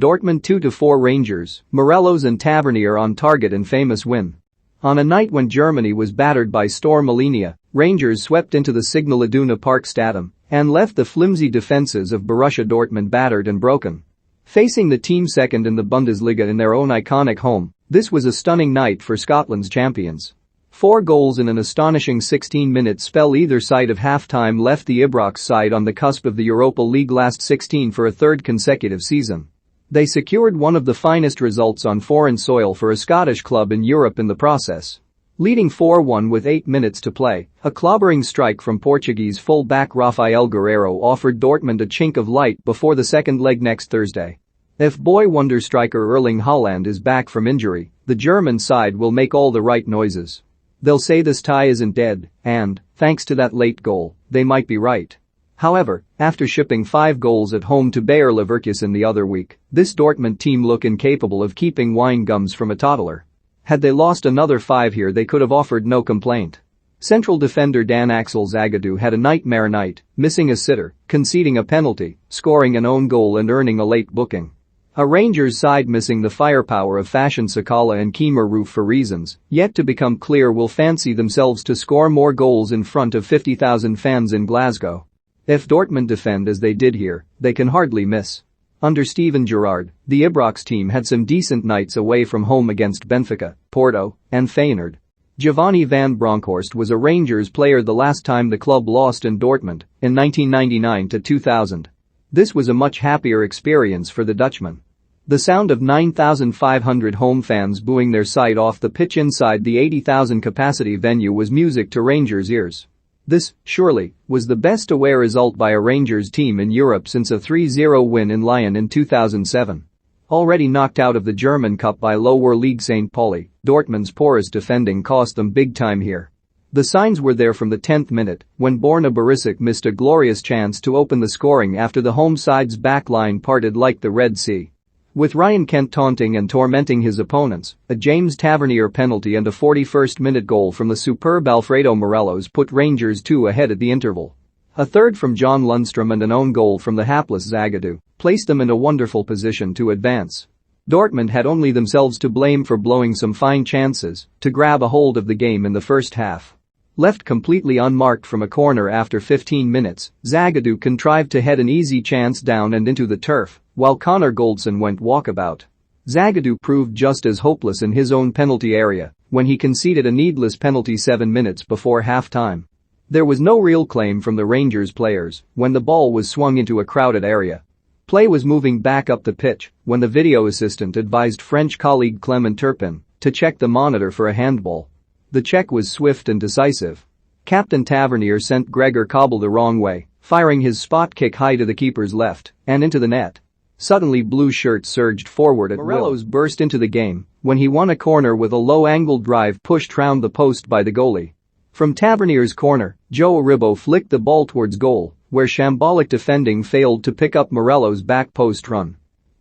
Dortmund 2-4 Rangers, Morelos and Tavernier on target in famous win. On a night when Germany was battered by Storm Alenia, Rangers swept into the Signal Iduna Park Stadium and left the flimsy defenses of Borussia Dortmund battered and broken. Facing the team second in the Bundesliga in their own iconic home, this was a stunning night for Scotland's champions. 4 goals in an astonishing 16-minute spell either side of halftime left the Ibrox side on the cusp of the Europa League last 16 for a third consecutive season. They secured one of the finest results on foreign soil for a Scottish club in Europe in the process. Leading 4-1 with 8 minutes to play, a clobbering strike from Portuguese full-back Rafael Guerreiro offered Dortmund a chink of light before the second leg next Thursday. If boy wonder striker Erling Haaland is back from injury, the German side will make all the right noises. They'll say this tie isn't dead, and, thanks to that late goal, they might be right. However, after shipping 5 goals at home to Bayer Leverkusen the other week, this Dortmund team look incapable of keeping wine gums from a toddler. Had they lost another 5 here they could have offered no complaint. Central defender Dan Axel Zagadou had a nightmare night, missing a sitter, conceding a penalty, scoring an own goal and earning a late booking. A Rangers side missing the firepower of Fashion Sakala and Kemar Roof for reasons yet to become clear will fancy themselves to score more goals in front of 50,000 fans in Glasgow. If Dortmund defend as they did here, they can hardly miss. Under Steven Gerrard, the Ibrox team had some decent nights away from home against Benfica, Porto, and Feyenoord. Giovanni van Bronckhorst was a Rangers player the last time the club lost in Dortmund, in 1999-2000. This was a much happier experience for the Dutchman. The sound of 9,500 home fans booing their side off the pitch inside the 80,000 capacity venue was music to Rangers' ears. This, surely, was the best away result by a Rangers team in Europe since a 3-0 win in Lyon in 2007. Already knocked out of the German Cup by lower league St. Pauli, Dortmund's porous defending cost them big time here. The signs were there from the 10th minute when Borna Barisic missed a glorious chance to open the scoring after the home side's back line parted like the Red Sea. With Ryan Kent taunting and tormenting his opponents, a James Tavernier penalty and a 41st-minute goal from the superb Alfredo Morelos put Rangers 2 ahead at the interval. A third from John Lundstrom and an own goal from the hapless Zagadou placed them in a wonderful position to advance. Dortmund had only themselves to blame for blowing some fine chances to grab a hold of the game in the first half. Left completely unmarked from a corner after 15 minutes, Zagadou contrived to head an easy chance down and into the turf, while Connor Goldson went walkabout. Zagadou proved just as hopeless in his own penalty area when he conceded a needless penalty 7 minutes before half-time. There was no real claim from the Rangers players when the ball was swung into a crowded area. Play was moving back up the pitch when the video assistant advised French colleague Clement Turpin to check the monitor for a handball. The check was swift and decisive. Captain Tavernier sent Gregor Kobel the wrong way, firing his spot kick high to the keeper's left and into the net. Suddenly blue shirts surged forward at Morelos burst into the game when he won a corner with a low-angled drive pushed round the post by the goalie. From Tavernier's corner, Joe Aribo flicked the ball towards goal, where shambolic defending failed to pick up Morelos' back post run.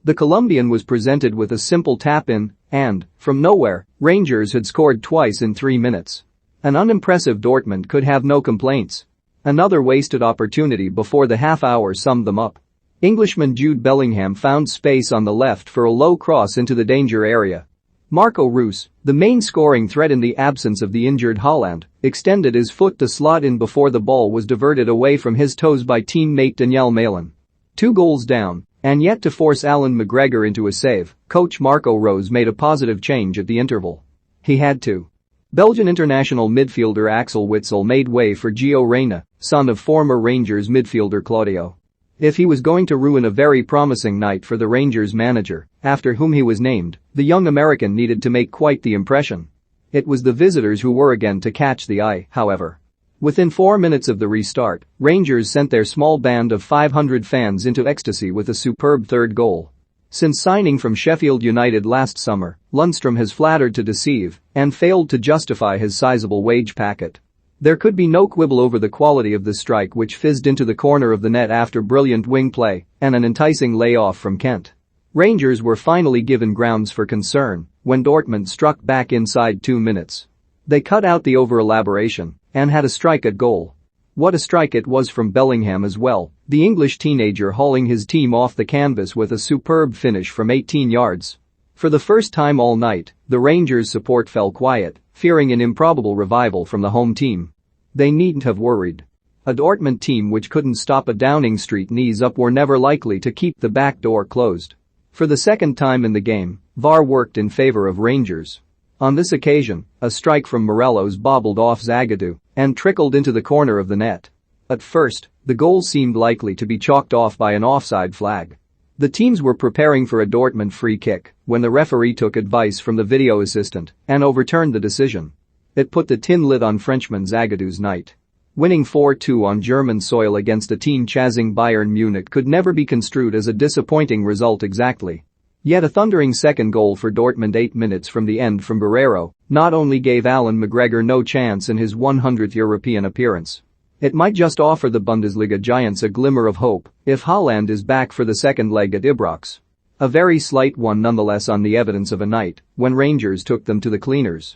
The Colombian was presented with a simple tap-in and, from nowhere, Rangers had scored twice in 3 minutes. An unimpressive Dortmund could have no complaints. Another wasted opportunity before the half-hour summed them up. Englishman Jude Bellingham found space on the left for a low cross into the danger area. Marco Reus, the main scoring threat in the absence of the injured Haaland, extended his foot to slot in before the ball was diverted away from his toes by teammate Daniel Malin. 2 goals down, and yet to force Alan McGregor into a save, coach Marco Rose made a positive change at the interval. He had to. Belgian international midfielder Axel Witsel made way for Gio Reyna, son of former Rangers midfielder Claudio. If he was going to ruin a very promising night for the Rangers manager, after whom he was named, the young American needed to make quite the impression. It was the visitors who were again to catch the eye, however. Within 4 minutes of the restart, Rangers sent their small band of 500 fans into ecstasy with a superb third goal. Since signing from Sheffield United last summer, Lundstrom has flattered to deceive and failed to justify his sizable wage packet. There could be no quibble over the quality of the strike which fizzed into the corner of the net after brilliant wing play and an enticing layoff from Kent. Rangers were finally given grounds for concern when Dortmund struck back inside 2 minutes. They cut out the over-elaboration and had a strike at goal. What a strike it was from Bellingham as well, the English teenager hauling his team off the canvas with a superb finish from 18 yards. For the first time all night, the Rangers' support fell quiet, fearing an improbable revival from the home team. They needn't have worried. A Dortmund team which couldn't stop a Downing Street knees up were never likely to keep the back door closed. For the second time in the game, VAR worked in favor of Rangers. On this occasion, a strike from Morelos bobbled off Zagadou and trickled into the corner of the net. At first, the goal seemed likely to be chalked off by an offside flag. The teams were preparing for a Dortmund free kick when the referee took advice from the video assistant and overturned the decision. It put the tin lid on Frenchman Zagadou's night. Winning 4-2 on German soil against a team chasing Bayern Munich could never be construed as a disappointing result exactly. Yet a thundering second goal for Dortmund 8 minutes from the end from Barreiro not only gave Alan McGregor no chance in his 100th European appearance. It might just offer the Bundesliga giants a glimmer of hope if Haaland is back for the second leg at Ibrox. A very slight one nonetheless on the evidence of a night when Rangers took them to the cleaners.